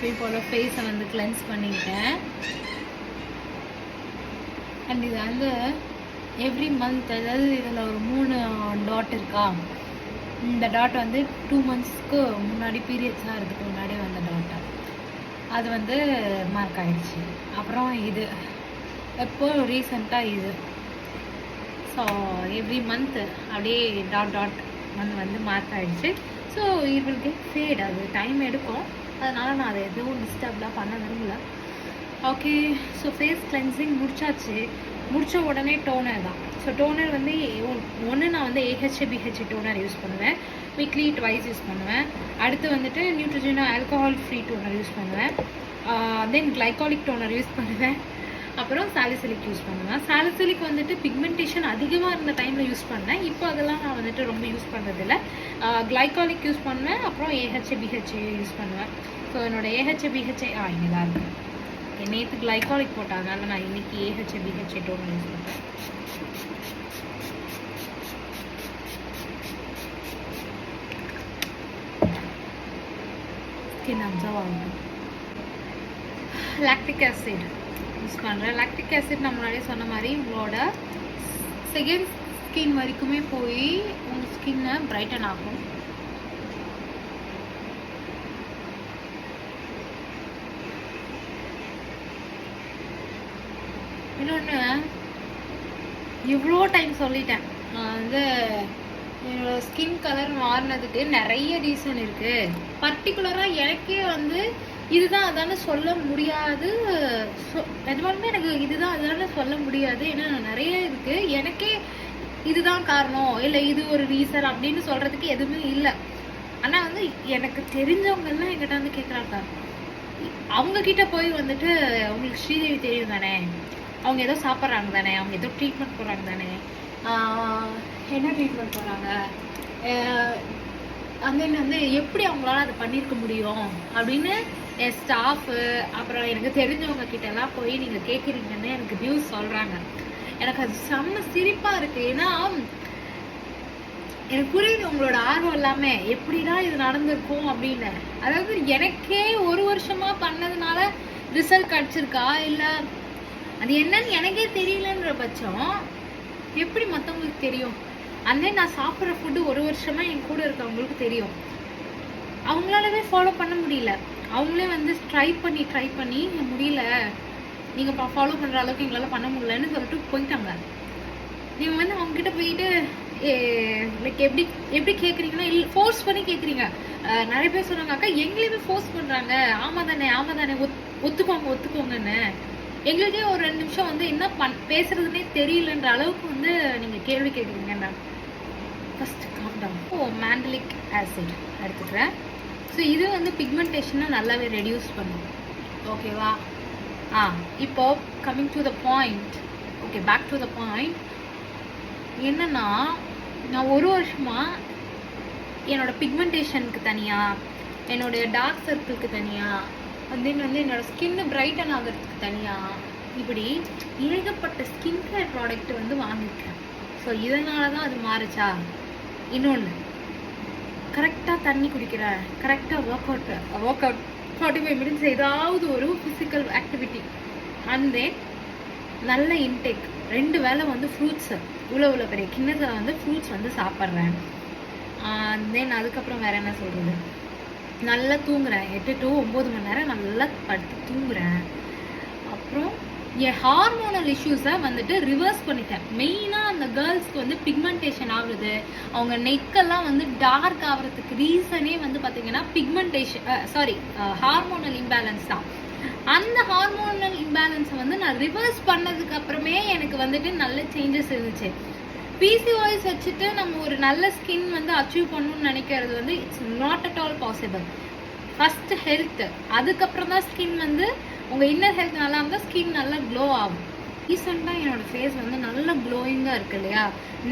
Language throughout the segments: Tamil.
எப்பயும் போல் ஃபேஸை வந்து கிளென்ஸ் பண்ணிக்கிட்டேன். அண்ட் இது வந்து எவ்ரி மந்த், அதாவது இதில் ஒரு 3 டாட் இருக்கா. இந்த டாட் வந்து 2 monthsக்கு முன்னாடி பீரியட்ஸ்லாம் இருக்கிறதுக்கு முன்னாடி வந்த டாட்டை அது வந்து மார்க் ஆகிடுச்சு. அப்புறம் இது எப்போ ரீசெண்டாக இது. ஸோ எவ்ரி மந்த் அப்படியே டாட் வந்து மார்க் ஆகிடுச்சு. So it will get fade. அது டைம் எடுக்கும், அதனால் நான் அதை எதுவும் டிஸ்டர்ப்லாம் பண்ண விரும்பல. ஓகே, ஸோ ஃபேஸ் கிளென்சிங் முடித்த உடனே டோனர் தான். ஸோ டோனர் வந்து ஒன்று நான் வந்து AHA BHA டோனர் யூஸ் பண்ணுவேன், வீக்லி 2 யூஸ் பண்ணுவேன். அடுத்து வந்துட்டு Neutrogena alcohol free toner use பண்ணுவேன். தென் கிளைகாலிக் டோனர் யூஸ் பண்ணுவேன். அப்புறம் சாலிசிலிக் யூஸ் பண்ணுவேன். சாலிசிலிக் வந்துட்டு பிக்மெண்டேஷன் அதிகமாக இருந்த டைமில் யூஸ் பண்ணேன். இப்போ அதெல்லாம் நான் வந்துட்டு ரொம்ப யூஸ் பண்ணுறதில்ல. கிளைகாலிக் யூஸ் பண்ணுவேன், அப்புறம் AHA BHA யூஸ் பண்ணுவேன். ஸோ என்னோடய AHA BHA இங்கே தான் இருக்குது. நேற்று கிளைகாலிக் போட்டதுனால நான் இன்னைக்கு AHA BHA டோனர் யூஸ் பண்ணுறேன். ஸ்கின் அப்சர்வ் ஆகும். லாக்டிக் ஆசிட் யூஸ் பண்ணுறேன். லாக்டிக் ஆசிட் நான் முன்னாடியே சொன்ன மாதிரி உங்களோட செகண்ட் ஸ்கின் வரைக்குமே போய் உங்கள் ஸ்கின்னை பிரைட்டன் ஆகும். இன்னொன்று, இவ்வளோ டைம் சொல்லிட்டேன், நான் வந்து என்னோட ஸ்கின் கலர் மாறினதுக்கு நிறைய ரீசன் இருக்குது. பர்டிகுலராக எனக்கே வந்து இதுதான் அதான சொல்ல முடியாது. நிஜமாலுமே எனக்கு இதுதான் அதான சொல்ல முடியாது. ஏன்னா நிறைய இருக்குது. எனக்கே இதுதான் காரணம் இல்லை இது ஒரு ரீசன் அப்படின்னு சொல்கிறதுக்கு எதுவுமே இல்லை. ஆனால் வந்து எனக்கு தெரிஞ்சவங்கெல்லாம் என்கிட்ட வந்து கேட்குறாங்க, அவங்கக்கிட்ட போய் வந்துட்டு உங்களுக்கு ஸ்ரீதேவி தெரியும் தானே, அவங்க ஏதோ சாப்பிட்றாங்க தானே, அவங்க ஏதோ ட்ரீட்மெண்ட் போடுறாங்க தானே, என்ன ட்ரீட்மெண்ட் போடுறாங்க, அந்த வந்து எப்படி அவங்களால அதை பண்ணியிருக்க முடியும் அப்படின்னு என் ஸ்டாஃபு அப்புறம் எனக்கு தெரிஞ்சவங்க கிட்டலாம் போய் நீங்கள் கேட்குறீங்கன்னு எனக்கு நியூஸ் சொல்கிறாங்க. எனக்கு அது செம்ம சிரிப்பாக இருக்குது. ஏன்னா எனக்கு புரியுது உங்களோட ஆர்வம் எல்லாமே, எப்படிடா இது நடந்திருக்கும் அப்படின்னு. அதாவது எனக்கே 1 வருஷமாக பண்ணதுனால ரிசல்ட் கிடச்சிருக்கா, இல்லை அது என்னன்னு எனக்கே தெரியலன்ற பட்சம் எப்படி மற்றவங்களுக்கு தெரியும்? அந்தே நான் சாப்பிட்ற ஃபுட்டு 1 வருஷமாக என் கூட இருக்கவங்களுக்கு தெரியும். அவங்களாலவே ஃபாலோ பண்ண முடியல. அவங்களே வந்து ட்ரை பண்ணி முடியல, நீங்கள் ஃபாலோ பண்ணுற அளவுக்கு எங்களால் பண்ண முடியலன்னு சொல்லிட்டு போயிட்டாங்க. நீங்கள் வந்து அவங்ககிட்ட போயிட்டு லைக் எப்படி கேட்குறீங்கன்னா, இல்லை ஃபோர்ஸ் பண்ணி கேட்குறீங்க. நிறைய பேர் சொல்கிறாங்க, அக்கா எங்களையுமே ஃபோர்ஸ் பண்ணுறாங்க, ஆமாம் தானே ஒத்துக்கோங்கன்னு. எங்களுக்கே ஒரு 2 நிமிஷம் வந்து என்ன பேசுறதுன்னே தெரியலன்ற அளவுக்கு வந்து நீங்கள் கேள்வி கேட்குறீங்க. First calm down. Mandelic acid எடுத்துக்கிறேன். ஸோ இது வந்து பிக்மெண்டேஷனை நல்லாவே ரெடியூஸ் பண்ணும். ஓகேவா? இப்போ coming to the point. Okay, back to the point. என்னன்னா, நான் 1 வருஷமாக என்னோட பிக்மெண்டேஷனுக்கு தனியாக, என்னுடைய டார்க் சர்க்கிளுக்கு தனியாக, தென் வந்து என்னோடய ஸ்கின்னு பிரைட்டன் ஆகிறதுக்கு தனியாக, இப்படி ஏகப்பட்ட ஸ்கின் கேர் ப்ராடக்ட் வந்து வாங்கியிருக்கேன். ஸோ இதனால தான் அது மாறுச்சா? இன்னொன்று, கரெக்டாக தண்ணி குடிக்கிறேன், கரெக்டாக ஒர்க் அவுட் 45 மினிட்ஸ் ஏதாவது ஒரு ஃபிசிக்கல் ஆக்டிவிட்டி, அண்ட் தென் நல்ல இன்டேக், 2 வேளை வந்து ஃப்ரூட்ஸு இவ்வளோ பெரிய கிண்ணத்தில் வந்து ஃப்ரூட்ஸ் வந்து சாப்பிட்றேன். தென் அதுக்கப்புறம் வேறு என்ன சொல்கிறது, நல்லா தூங்குறேன். 8 to 9 மணி நேரம் நல்லா படுத்து தூங்குறேன். அப்புறம் என் ஹார்மோனல் இஷ்யூஸை வந்துட்டு ரிவர்ஸ் பண்ணிட்டேன். மெயினாக அந்த கேர்ள்ஸ்க்கு வந்து பிக்மெண்டேஷன் ஆகுது, அவங்க நெக்கெல்லாம் வந்து டார்க் ஆகிறதுக்கு ரீசனே வந்து பார்த்திங்கன்னா ஹார்மோனல் இம்பேலன்ஸ் தான். அந்த ஹார்மோனல் இம்பேலன்ஸை வந்து நான் ரிவர்ஸ் பண்ணதுக்கு அப்புறமே எனக்கு வந்துட்டு நல்ல சேஞ்சஸ் இருந்துச்சு. PCOS வச்சுட்டு நம்ம ஒரு நல்ல ஸ்கின் வந்து அச்சீவ் பண்ணணும்னு நினைக்கிறது வந்து it's not at all possible. First health, அதுக்கப்புறம் தான் ஸ்கின் வந்து உங்கள் இன்னர் ஹெல்த் நல்லா இருந்தால் ஸ்கின் நல்லா க்ளோ ஆகும். ரீசெண்டாக என்னோடய ஃபேஸ் வந்து நல்லா க்ளோயிங்காக இருக்குது இல்லையா?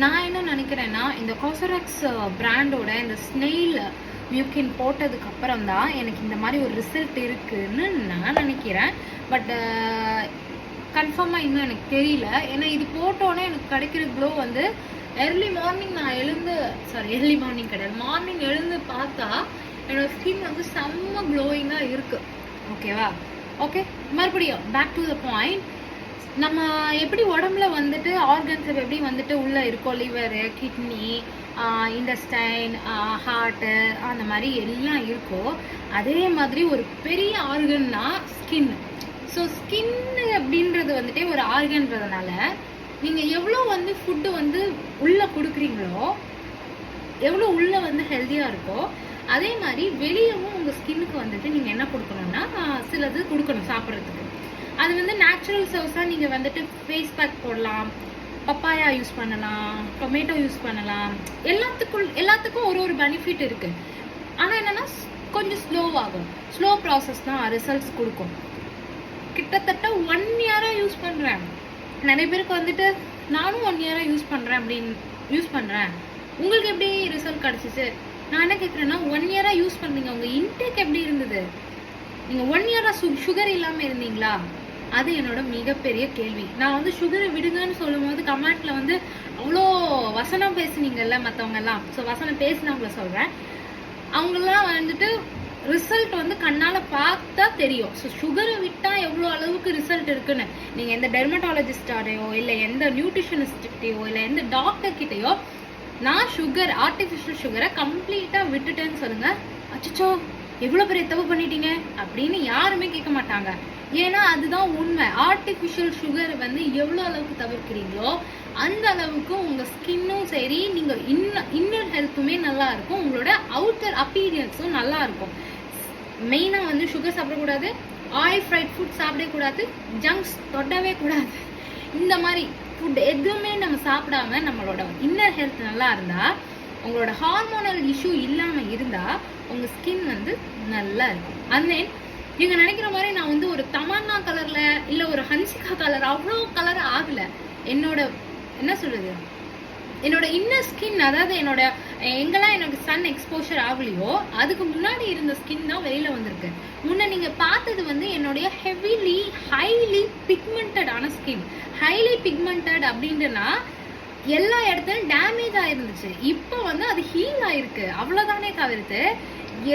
நான் என்ன நினைக்கிறேன்னா, இந்த காசராக்ஸ் பிராண்டோட இந்த ஸ்னெயில் மியூக்கின் போட்டதுக்கப்புறம் தான் எனக்கு இந்த மாதிரி ஒரு ரிசல்ட் இருக்குதுன்னு நான் நினைக்கிறேன். பட் கன்ஃபார்மாக இன்னும் எனக்கு தெரியல. ஏன்னா இது போட்டோன்னே எனக்கு கிடைக்கிற க்ளோ வந்து early morning நான் early morning கிடையாது, மார்னிங் எழுந்து பார்த்தா என்னோட ஸ்கின் வந்து செம்ம க்ளோயிங்காக இருக்குது. ஓகேவா? ஓகே, மறுபடியும் பேக் டு த பாயிண்ட். நம்ம எப்படி உடம்புல வந்துட்டு ஆர்கன்ஸ் எப்படி வந்துட்டு உள்ள இருக்கோம், லிவரு, கிட்னி, இன்டெஸ்டைன், ஹார்ட்டு, அந்த மாதிரி எல்லாம் இருக்கோ, அதே மாதிரி ஒரு பெரிய ஆர்கன்னா ஸ்கின். ஸோ ஸ்கின் அப்படின்றது வந்துட்டு ஒரு ஆர்கன்றதுனால நீங்கள் எவ்வளோ வந்து ஃபுட்டு வந்து உள்ளே கொடுக்குறீங்களோ, எவ்வளோ உள்ளே வந்து ஹெல்த்தியாக இருக்கோ, அதே மாதிரி வெளியவும் உங்கள் ஸ்கின்னுக்கு வந்துட்டு நீங்கள் என்ன கொடுக்கணும்னா சிலது கொடுக்கணும் சாப்பிட்றதுக்கு. அது வந்து நேச்சுரல் சோர்ஸாக நீங்கள் வந்துட்டு ஃபேஸ் பேக் போடலாம், பப்பாயா யூஸ் பண்ணலாம், டொமேட்டோ யூஸ் பண்ணலாம். எல்லாத்துக்கும் ஒரு பெனிஃபிட் இருக்குது. ஆனால் என்னென்னா கொஞ்சம் ஸ்லோவாகும். ஸ்லோ ப்ராசஸ் தான் ரிசல்ட்ஸ் கொடுக்கும். கிட்டத்தட்ட 1 இயராக யூஸ் பண்ணுறேன். நிறைய பேருக்கு வந்துட்டு நானும் 1 இயராக யூஸ் பண்ணுறேன் உங்களுக்கு எப்படி ரிசல்ட் கிடச்சிச்சு? நான் என்ன கேட்குறேன்னா, 1 இயராக யூஸ் பண்ணுறீங்க, உங்கள் இன்டேக் எப்படி இருந்தது? நீங்கள் 1 இயராக சுகர் இல்லாமல் இருந்தீங்களா? அது என்னோட மிகப்பெரிய கேள்வி. நான் வந்து சுகரை விடுங்கன்னு சொல்லும் போது கமெண்ட்ல வந்து அவ்வளோ வசனம் பேசுனீங்கல்ல மற்றவங்க எல்லாம். ஸோ வசனம் பேசினவங்கள சொல்கிறேன். அவங்கெல்லாம் வந்துட்டு ரிசல்ட் வந்து கண்ணால் பார்த்தா தெரியும். ஸோ சுகரை விட்டால் எவ்வளோ அளவுக்கு ரிசல்ட் இருக்குன்னு நீங்கள் எந்த டெர்மட்டாலஜிஸ்டாரையோ இல்லை எந்த நியூட்ரிஷனிஸ்ட்கிட்டையோ இல்லை எந்த டாக்டர் கிட்டையோ நான் சுகர், ஆர்டிஃபிஷியல் சுகரை கம்ப்ளீட்டாக விட்டுட்டேன்னு சொல்லுங்கள், அச்சோ எவ்வளோ பெரிய தப்பு பண்ணிட்டீங்க அப்படின்னு யாருமே கேட்க மாட்டாங்க. ஏன்னா அதுதான் உண்மை. ஆர்டிஃபிஷியல் சுகர் வந்து எவ்வளோ அளவுக்கு தவிர்க்கிறீங்களோ அந்த அளவுக்கு உங்கள் ஸ்கின்னும் சரி, நீங்கள் இன்னர் ஹெல்த்துமே நல்லா இருக்கும், உங்களோட அவுட்டர் அப்பீரியன்ஸும் நல்லா இருக்கும். மெயினாக வந்து சுகர் சாப்பிடக்கூடாது, ஆயில் ஃப்ரைட் ஃபுட் சாப்பிடக்கூடாது, ஜங்க்ஸ் தொடவே கூடாது. இந்த மாதிரி ஃபுட் எதுவுமே நம்ம சாப்பிடாம நம்மளோட இன்னர் ஹெல்த் நல்லா இருந்தால், உங்களோட ஹார்மோனல் இஷ்யூ இல்லாமல் இருந்தால் உங்கள் ஸ்கின் வந்து நல்லா இருக்கும். அண்ட் தென் நீங்கள் நினைக்கிற மாதிரி நான் வந்து ஒரு தமன்னா கலரில் இல்லை ஒரு ஹன்சிகா கலர் அவ்வளோ கலர் ஆகலை. என்னோட என்ன சொல்கிறது, என்னோட இன்னர் ஸ்கின், அதாவது என்னோட எங்கெல்லாம் எனக்கு சன் எக்ஸ்போஷர் ஆகலையோ அதுக்கு முன்னாடி இருந்த ஸ்கின் தான் வெளியில் வந்திருக்கு. முன்ன நீங்கள் பார்த்தது வந்து என்னுடைய ஹைலி பிக்மெண்டடான ஸ்கின். ஹைலி பிக்மெண்டட் அப்படின்றனா எல்லா இடத்துலையும் டேமேஜ் ஆயிருந்துச்சு. இப்போ வந்து அது ஹீல் ஆயிருக்கு, அவ்வளோதானே தவிர்த்து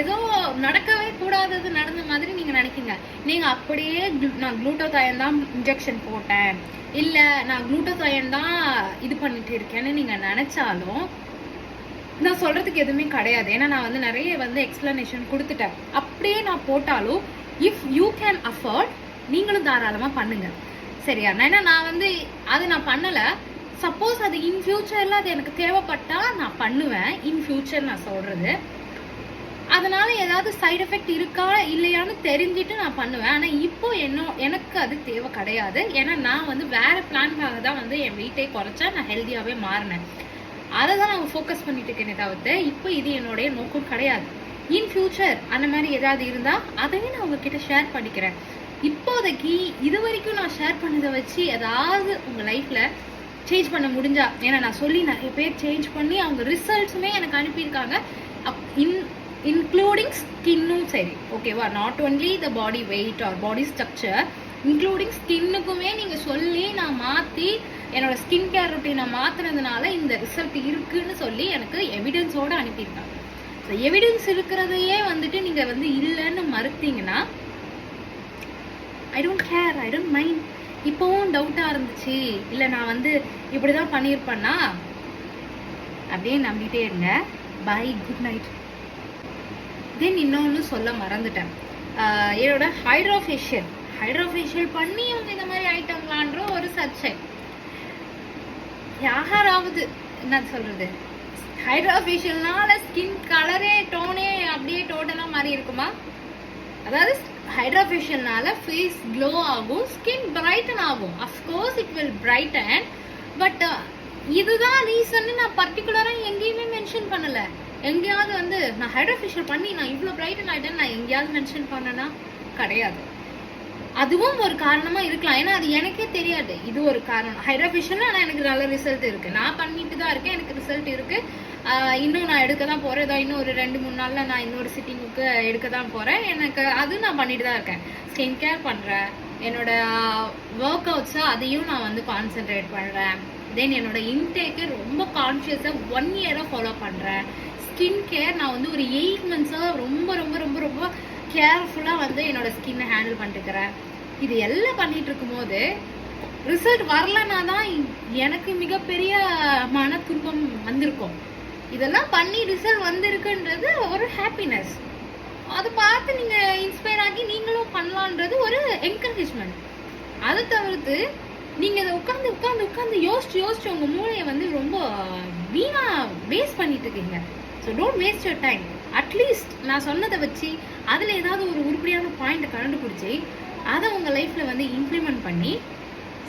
ஏதோ நடக்கவே கூடாதது நடந்த மாதிரி நீங்கள் நினைக்கிங்க. நீங்கள் அப்படியே நான் குளூட்டோதாயன் தான் இன்ஜெக்ஷன் போட்டேன், இல்லை நான் குளூட்டோதாயன் தான் இது பண்ணிட்டு இருக்கேன்னு நீங்கள் நினச்சாலும் நான் சொல்கிறதுக்கு எதுவுமே கிடையாது. ஏன்னா நான் வந்து நிறைய வந்து எக்ஸ்பிளனேஷன் கொடுத்துட்டேன். அப்படியே நான் போட்டாலும் இஃப் யூ கேன் அஃபோர்ட் நீங்களும் தாராளமாக பண்ணுங்கள், சரியா? ஏன்னா நான் வந்து அது நான் பண்ணலை. சப்போஸ் அது இன் ஃபியூச்சரில் அது எனக்கு தேவைப்பட்டா நான் பண்ணுவேன். இன் ஃபியூச்சர் நான் சொல்கிறது, அதனால ஏதாவது சைட் எஃபெக்ட் இருக்கா இல்லையான்னு தெரிஞ்சுட்டு நான் பண்ணுவேன். ஆனால் இப்போ எனக்கு அது தேவை கிடையாது. ஏன்னா நான் வந்து வேற பிளான்காக தான் வந்து என் வெயிட்டே குறைச்சா நான் ஹெல்த்தியாகவே மாறினேன். அதை தான் நான் ஃபோக்கஸ் பண்ணிட்டு இருக்கேனே தவிர்த்து இப்போ இது என்னுடைய நோக்கம் கிடையாது. இன் ஃபியூச்சர் அந்த மாதிரி ஏதாவது இருந்தால் அதையும் நான் உங்ககிட்ட ஷேர் பண்ணிக்கிறேன். இப்போதைக்கு இது வரைக்கும் நான் ஷேர் பண்ணதை வச்சு ஏதாவது உங்கள் லைஃப்பில் சேஞ்ச் பண்ண முடிஞ்சா, ஏன்னா நான் சொல்லி நிறைய பேர் சேஞ்ச் பண்ணி அவங்க ரிசல்ட்ஸுமே எனக்கு அனுப்பியிருக்காங்க, இன்க்ளூடிங் ஸ்கின்னும் சரி, ஓகேவா? Not only the body weight or body structure, including ஸ்கின்னுக்குமே நீங்கள் சொல்லி நான் மாற்றி என்னோட ஸ்கின் கேர் ரொட்டீனை மாற்றினதுனால இந்த ரிசல்ட் இருக்குன்னு சொல்லி எனக்கு எவிடன்ஸோடு அனுப்பியிருக்காங்க. ஸோ எவிடன்ஸ் இருக்கிறதையே வந்துட்டு நீங்கள் வந்து இல்லைன்னு மறுத்தீங்கன்னா I don't care, I don't mind. இப்போவும் டவுட்டாக இருந்துச்சு, இல்லை நான் வந்து இப்படி தான் பண்ணியிருப்பேன்னா அப்படியே நம்பிட்டே இருங்க. By, good night. தென் இன்னொன்று சொல்ல மறந்துட்டேன், என்னோட ஹைட்ரோஃபேஷியல் பண்ணி அவங்க இந்த மாதிரி ஆயிட்டாங்களான்ற ஒரு சர்ச்சை. யாராவது என்ன சொல்கிறது, ஹைட்ரோஃபேஷியல்னால ஸ்கின் கலரே டோனே அப்படியே டோட்டலாக மாறி இருக்குமா? அதாவது ஹைட்ரோஃபேஷியல்னால ஃபேஸ் க்ளோ ஆகும், ஸ்கின் பிரைட்டன் ஆகும். Of course it will Brayton, but இதுதான் ரீசன் நான் பர்டிகுலராக எங்கேயுமே மென்ஷன் பண்ணலை. எங்கேயாவது வந்து நான் ஹைட்ரோஃபேஷியல் பண்ணி நான் இவ்வளோ பிரைட்டன் ஆகிட்டேன்னு நான் எங்கேயாவது மென்ஷன் பண்ணேன்னா கிடையாது. அதுவும் ஒரு காரணமாக இருக்கலாம், ஏன்னா அது எனக்கே தெரியாது. இது ஒரு காரணம். ஹைட்ரோஃபேஷியல் ஆனால் எனக்கு நல்ல ரிசல்ட் இருக்குது, நான் பண்ணிட்டு தான் இருக்கேன், எனக்கு ரிசல்ட் இருக்குது. இன்னும் நான் எடுக்க தான் போகிறேன். ஏதோ இன்னும் ஒரு 2-3 நாளில் நான் இன்னொரு சிட்டிங்குக்கு எடுக்க தான் போகிறேன். எனக்கு அது நான் பண்ணிட்டு தான் இருக்கேன். ஸ்கின் கேர் பண்ணுறேன், என்னோட ஒர்க் அவுட்ஸை அதையும் நான் வந்து கான்சென்ட்ரேட் பண்ணுறேன். தென் என்னோட இன்டேக்கு ரொம்ப கான்ஷியஸாக 1 இயராக ஃபாலோ பண்ணுறேன். ஸ்கின் கேர் நான் வந்து ஒரு 8 மந்த்ஸாக ரொம்ப ரொம்ப ரொம்ப ரொம்ப கேர்ஃபுல்லாக வந்து என்னோட ஸ்கின்னை ஹேண்டில் பண்ணிட்டுருக்கிறேன். இது எல்லாம் பண்ணிட்டு இருக்கும்போது ரிசல்ட் வரலனா தான் எனக்கு மிகப்பெரிய மன துன்பம் வந்திருக்கும். இதெல்லாம் பண்ணி ரிசல்ட் வந்திருக்குன்றது ஒரு ஹாப்பினஸ். அதை பார்த்து நீங்கள் இன்ஸ்பயர் ஆகி நீங்களும் பண்ணலான்றது ஒரு என்கரேஜ்மெண்ட். அதை தவிர்த்து நீங்கள் இதை உட்காந்து உட்காந்து உட்காந்து யோசிச்சு உங்கள் மூளையை வந்து ரொம்ப வீணாக வேஸ்ட் பண்ணிட்டு இருக்கீங்க. So don't waste your time. At least நான் சொன்னதை வச்சு அதில் ஏதாவது ஒரு உருப்படியான பாயிண்ட்டை கண்டுபிடிச்சி அதை உங்கள் லைஃப்பில் வந்து இம்ப்ளிமெண்ட் பண்ணி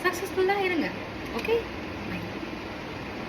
சக்ஸஸ்ஃபுல்லாக இருங்க. ஓகே.